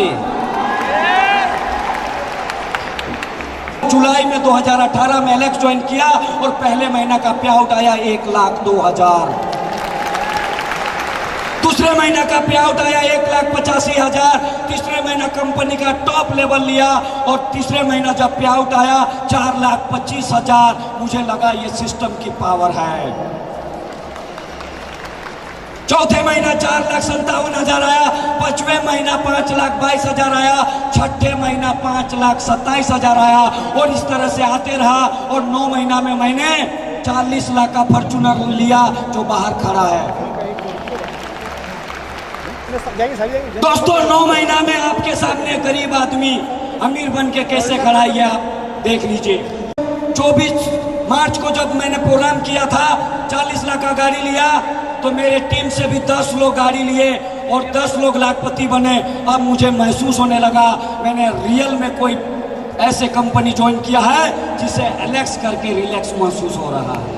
आपकी? जुलाई में 2018 में एलेक्स ज्वाइन किया और पहले महीना का पे आउट आया 1,02,000। दूसरे महीना का पे आउट आया 1,85,000। तीसरे महीना कंपनी का टॉप लेवल लिया और तीसरे महीना जब पे आउट आया 4,25,000। मुझे लगा ये सिस्टम की पावर है। चौथे महीना 4,57,000 आया। पांचवें महीना 5,22,000 आया। छठे महीना 5,27,000 आया और इस तरह से आते रहा और 9 महीना में मैंने 40 लाख का फॉर्च्यूनर लिया जो बाहर खड़ा है। दोस्तों 9 महीना में आपके सामने गरीब आदमी अमीर बन के कैसे खड़ा है आप देख लीजिए। 24 मार्च को जब मैंने प्रोग्राम किया था 40 लाख का गाड़ी लिया तो मेरे टीम से भी 10 लोग गाड़ी लिए और 10 लोग लाखपति बने। अब मुझे महसूस होने लगा मैंने रियल में कोई ऐसे कंपनी ज्वाइन किया है जिसे एलेक्स करके रिलैक्स महसूस हो रहा है।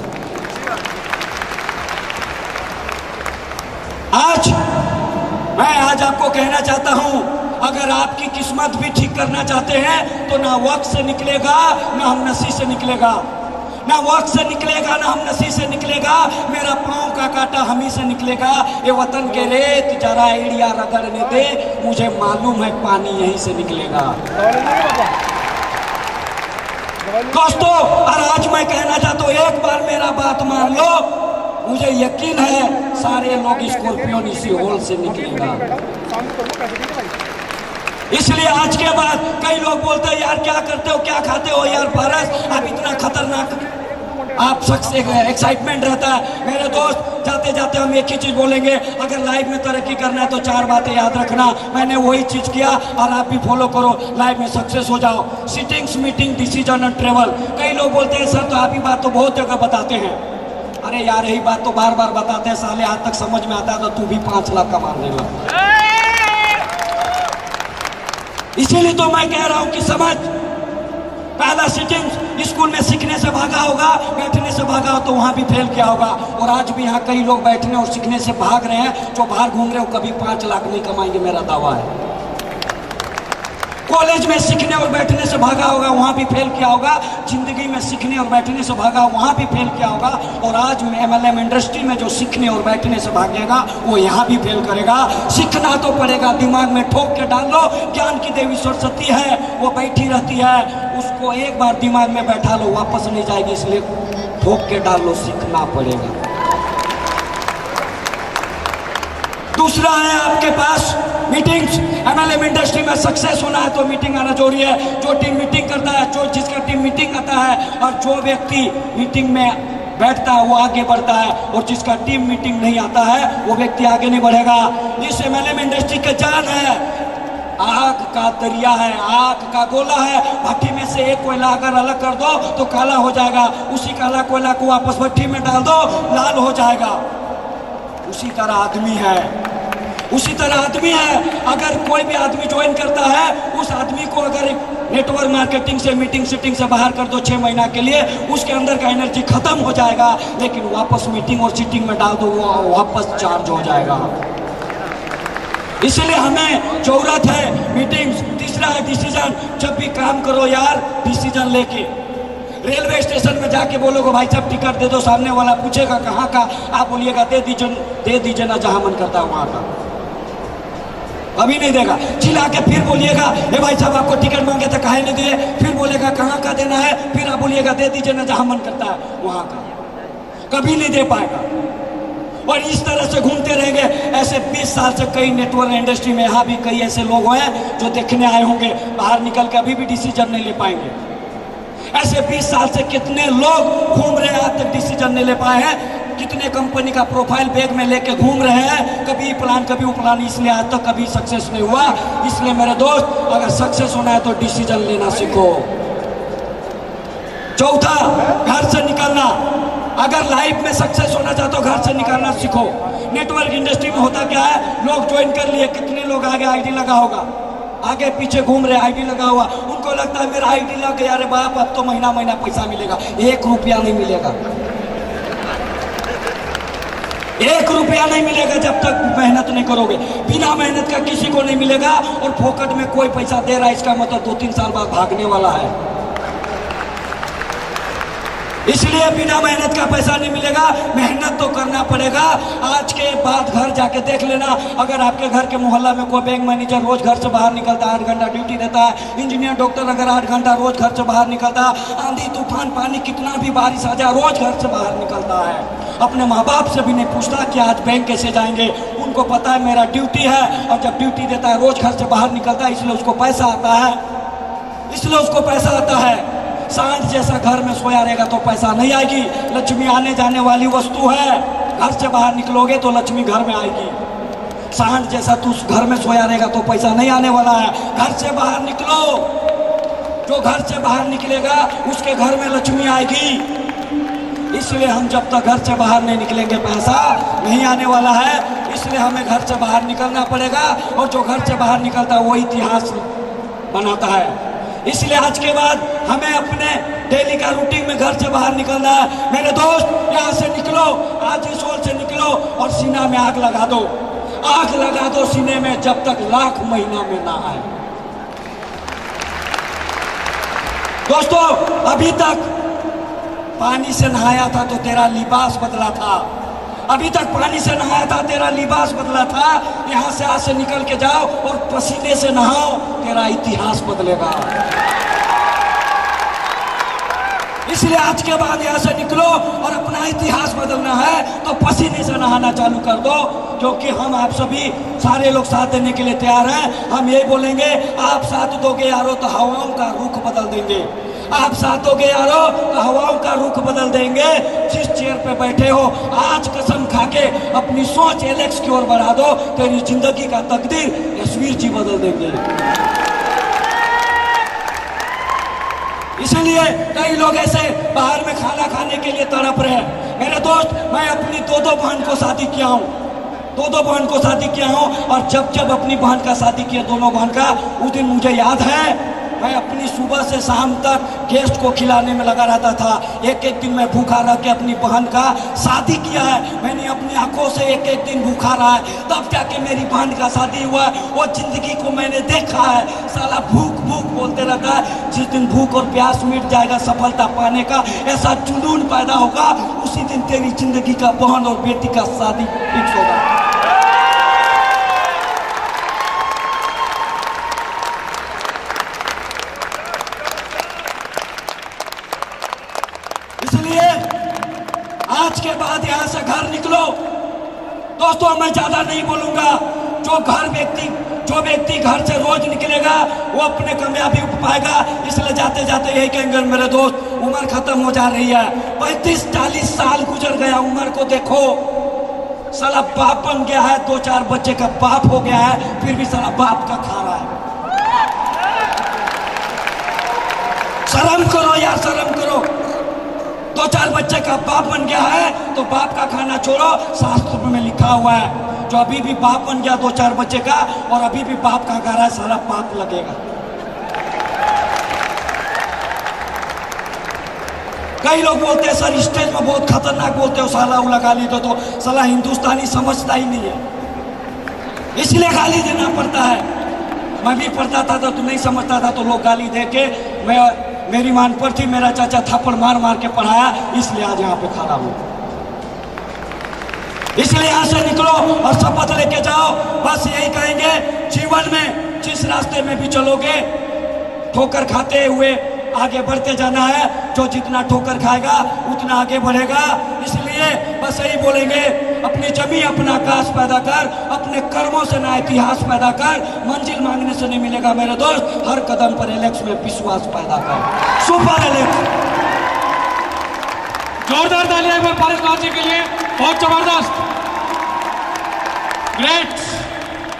आज आपको कहना चाहता हूं अगर आपकी किस्मत भी ठीक करना चाहते हैं तो ना वक्त से निकलेगा ना हम नसी से निकलेगा। ना वक्त से निकलेगा ना हम नसी से निकलेगा। मेरा पांव का कांटा हम ही से निकलेगा। ये वतन के रेत जरा एड़िया रगड़ने दे, मुझे मालूम है पानी यहीं से निकलेगा। दोस्तों और आज मैं कहना चाहता हूं एक बार मेरा बात मान लो, मुझे यकीन है सारे लोग स्कॉर्पियन इसी होल से निकलेगा। इसलिए आज के बाद कई लोग बोलते हैं यार क्या करते हो क्या खाते हो यार पारस, आप इतना खतरनाक आप शख्स एक्साइटमेंट रहता है। मेरे दोस्त जाते जाते हम एक ही चीज बोलेंगे, अगर लाइफ में तरक्की करना है तो 4 बातें याद रखना। मैंने वही चीज किया और आप भी फॉलो करो, लाइफ में सक्सेस हो जाओ। सिटिंग्स मीटिंग डिसीजन और ट्रेवल। कई लोग बोलते हैं सर तो आप ही बात तो बहुत जगह बताते हैं। अरे यार यही बात तो बार बार बताते हैं साले, आज तक समझ में आता है तो तू भी 5 लाख कमा देगा। इसीलिए तो मैं कह रहा हूं कि समझ, पहला सिटिंग स्कूल में सीखने से भागा होगा, बैठने से भागा हो तो वहां भी फेल किया होगा। और आज भी यहाँ कई लोग बैठने और सीखने से भाग रहे हैं, जो बाहर घूम रहे हो कभी 5 लाख नहीं कमाएंगे, मेरा दावा है। कॉलेज में सीखने और बैठने से भागा होगा, वहां भी फेल किया होगा। जिंदगी में सीखने और बैठने से भागा, वहां भी फेल किया होगा। और आज MLM इंडस्ट्री में जो सीखने और बैठने से भागेगा वो यहाँ भी फेल करेगा। सीखना तो पड़ेगा, दिमाग में ठोक के डाल लो। ज्ञान की देवी सरस्वती है, वो बैठी रहती है, उसको एक बार दिमाग में बैठा लो, वापस नहीं जाएगी, इसलिए ठोक के डाल लो, सीखना पड़ेगा। दूसरा है आपके पास मीटिंग्स। MLM इंडस्ट्री में सक्सेस होना है तो मीटिंग आना जरूरी है। जो टीम मीटिंग करता है, जो जिसका टीम मीटिंग आता है और जो व्यक्ति मीटिंग में बैठता है वो आगे बढ़ता है, और जिसका टीम मीटिंग नहीं आता है वो व्यक्ति आगे नहीं बढ़ेगा। इस MLM इंडस्ट्री के जान है, आग का दरिया है, आग का गोला है। भट्टी में से एक कोयला अगर अलग कर दो तो काला हो जाएगा, उसी काला कोयला को वापस भट्टी में डाल दो, लाल हो जाएगा। उसी तरह आदमी है, उसी तरह आदमी है। अगर कोई भी आदमी ज्वाइन करता है, उस आदमी को अगर नेटवर्क मार्केटिंग से मीटिंग सीटिंग से बाहर कर दो 6 महीना के लिए, उसके अंदर का एनर्जी खत्म हो जाएगा। लेकिन वापस मीटिंग और सीटिंग में डाल दो, वो वापस चार्ज हो जाएगा। इसलिए हमें जरूरत है मीटिंग्स। तीसरा है डिसीजन। जब भी काम करो यार डिसीजन लेके। रेलवे स्टेशन में जाके बोलोगे भाई साहब टिकट दे दो, सामने वाला पूछेगा कहाँ का, आप बोलिएगा दे दीजिए ना, जहां मन करता है वहां का। अभी नहीं देगा, चिल्ला के फिर बोलिएगा ए भाई साहब आपको टिकट मांगे थे काहे नहीं दिए, फिर बोलेगा कहाँ का देना है, फिर आप बोलिएगा दे दीजिए ना, जहां मन करता है वहां का। कभी नहीं दे पाएगा और इस तरह से घूमते रहेंगे। ऐसे 20 साल से कई नेटवर्क इंडस्ट्री में यहाँ भी कई ऐसे लोग हैं जो देखने आए होंगे, बाहर निकल के अभी भी डिसीजन नहीं ले पाएंगे। ऐसे 20 साल से कितने लोग घूम रहे हैं, आज तक डिसीजन नहीं ले पाए हैं। कितने कंपनी का प्रोफाइल बैग में लेके घूम रहे हैं, कभी प्लान कभी वो प्लान, इसलिए आज तक कभी सक्सेस नहीं हुआ। इसलिए मेरे दोस्त अगर सक्सेस होना है तो डिसीजन लेना सीखो। चौथा, घर से निकलना। अगर लाइफ में सक्सेस होना चाहते हो घर से निकलना सीखो। नेटवर्क इंडस्ट्री में होता क्या है, लोग ज्वाइन कर लिए, कितने लोग आगे आईडी लगा होगा, आगे पीछे घूम रहे, आईडी लगा हुआ, उनको लगता है मेरा आईडी लग गया, अरे बाप अब तो महीना महीना पैसा मिलेगा। 1 रुपया नहीं मिलेगा। 1 रुपया नहीं मिलेगा जब तक मेहनत नहीं करोगे। बिना मेहनत का किसी को नहीं मिलेगा, और फोकट में कोई पैसा दे रहा है इसका मतलब 2-3 साल बाद भागने वाला है। इसलिए बिना मेहनत का पैसा नहीं मिलेगा, मेहनत तो करना पड़ेगा। आज के बाद घर जाके देख लेना, अगर आपके घर के मोहल्ला में कोई बैंक मैनेजर रोज घर से बाहर निकलता है, 8 घंटा ड्यूटी देता है, इंजीनियर डॉक्टर अगर 8 घंटा रोज घर से बाहर निकलता है, आंधी तूफान पानी कितना भी बारिश आ जाए रोज घर से बाहर निकलता है, अपने माँ बाप से भी नहीं पूछता कि आज बैंक कैसे जाएंगे। उनको पता है मेरा ड्यूटी है, और जब ड्यूटी देता है रोज घर से बाहर निकलता है, इसलिए उसको पैसा आता है, इसलिए उसको पैसा आता है। सांड जैसा घर में सोया रहेगा तो पैसा नहीं आएगी। लक्ष्मी आने जाने वाली वस्तु है, घर से बाहर निकलोगे तो लक्ष्मी घर में आएगी। सांड जैसा तू घर में सोया रहेगा तो पैसा नहीं आने वाला है। घर से बाहर निकलो, जो घर से बाहर निकलेगा उसके घर में लक्ष्मी आएगी। इसलिए हम जब तक घर से बाहर नहीं निकलेंगे पैसा नहीं आने वाला है। इसलिए हमें घर से बाहर निकलना पड़ेगा, और जो घर से बाहर निकलता है वो इतिहास बनाता है। इसलिए आज के बाद हमें अपने डेली का रूटीन में घर से बाहर निकलना है। मेरे दोस्त यहाँ से निकलो, आज इस ओर से निकलो और सीना में आग लगा दो, आग लगा दो सीने में, जब तक लाख महीना में ना आए। दोस्तों, अभी तक पानी से नहाया था तो तेरा लिबास बदला था, अभी तक पानी से नहाया था तेरा लिबास बदला था। यहाँ से आज से निकल के जाओ और पसीने से नहाओ, तेरा इतिहास बदलेगा। इसलिए आज के बाद यहाँ से निकलो और अपना इतिहास बदलना है तो पसीने से नहाना चालू कर दो, क्योंकि हम आप सभी सारे लोग साथ देने के लिए तैयार हैं। हम यही बोलेंगे, आप साथ दोगे यारो तो हवाओं का रुख बदल देंगे, आप साथ दोगे यारो तो हवाओं का रुख बदल देंगे। जिस चेयर पे बैठे हो आज कसम खाके अपनी सोच एलेक्स की ओर बढ़ा दो, तेरी जिंदगी का तकदीर यशवीर जी बदल देंगे। इसलिए कई लोग ऐसे बाहर में खाना खाने के लिए तड़प रहे हैं। मेरे दोस्त, मैं अपनी 2 बहन को शादी किया हूँ, 2 बहन को शादी किया हूँ, और जब जब अपनी बहन का शादी किया, दोनों बहन का, उस दिन मुझे याद है मैं अपनी सुबह से शाम तक गेस्ट को खिलाने में लगा रहता था। एक एक दिन मैं भूखा रह के अपनी बहन का शादी किया है, मैंने अपनी आंखों से एक एक दिन भूखा रहा है, तब जाके मेरी बहन का शादी हुआ है। वो जिंदगी को मैंने देखा है, साला भूख भूख बोलते रहता है। जिस दिन भूख और प्यास मिट जाएगा सफलता पाने का ऐसा जुनून पैदा होगा, उसी दिन तेरी जिंदगी का बहन और बेटी का शादी फिक्स होगा। इसलिए आज के बाद यहां से घर निकलो। दोस्तों, मैं ज्यादा नहीं बोलूंगा। जो व्यक्ति घर से रोज निकलेगा वो अपने कामयाबी पाएगा। इसलिए जाते जाते यही कहेंगे मेरे दोस्त, उम्र खत्म हो जा रही है, 35-40 साल गुजर गया, उम्र को देखो। साला बाप बन गया है, 2-4 बच्चे का बाप हो गया है, फिर भी साला बाप का खा रहा है। शर्म करो यार, शर्म करो। 2-4 बच्चे का बाप बन गया है तो बाप का खाना छोड़ो। शास्त्र में लिखा हुआ है, जो अभी भी बाप बन गया 2-4 बच्चे का और अभी भी बाप का खा रहा है, सारा पाप लगेगा। कई लोग बोलते हैं सर स्टेज में बहुत खतरनाक बोलते हो, साला उला गाली दो, तो साला हिंदुस्तानी समझता ही नहीं है, इसलिए गाली देना पड़ता है। मैं भी पढ़ता था तो नहीं समझता था तो लोग गाली दे के, मेरी मान पर थी, मेरा चाचा थप्पड़ मार मार के पढ़ाया, इसलिए आज यहाँ पे खड़ा हूँ। इसलिए यहाँ से निकलो और शपथ लेके जाओ। बस यही कहेंगे, जीवन में जिस रास्ते में भी चलोगे ठोकर खाते हुए आगे बढ़ते जाना है। जो जितना ठोकर खाएगा उतना आगे बढ़ेगा। इसलिए बस यही बोलेंगे, अपनी जमी अपना आकाश पैदा कर, अपने कर्मों से ना इतिहास पैदा कर। मंजिल मांगने से नहीं मिलेगा मेरे दोस्त, हर कदम पर एलेक्स में विश्वास पैदा कर। Super Alex. जोरदार तालियां एक बार पारस लाल जी के लिए, बहुत जबरदस्त, ग्रेट।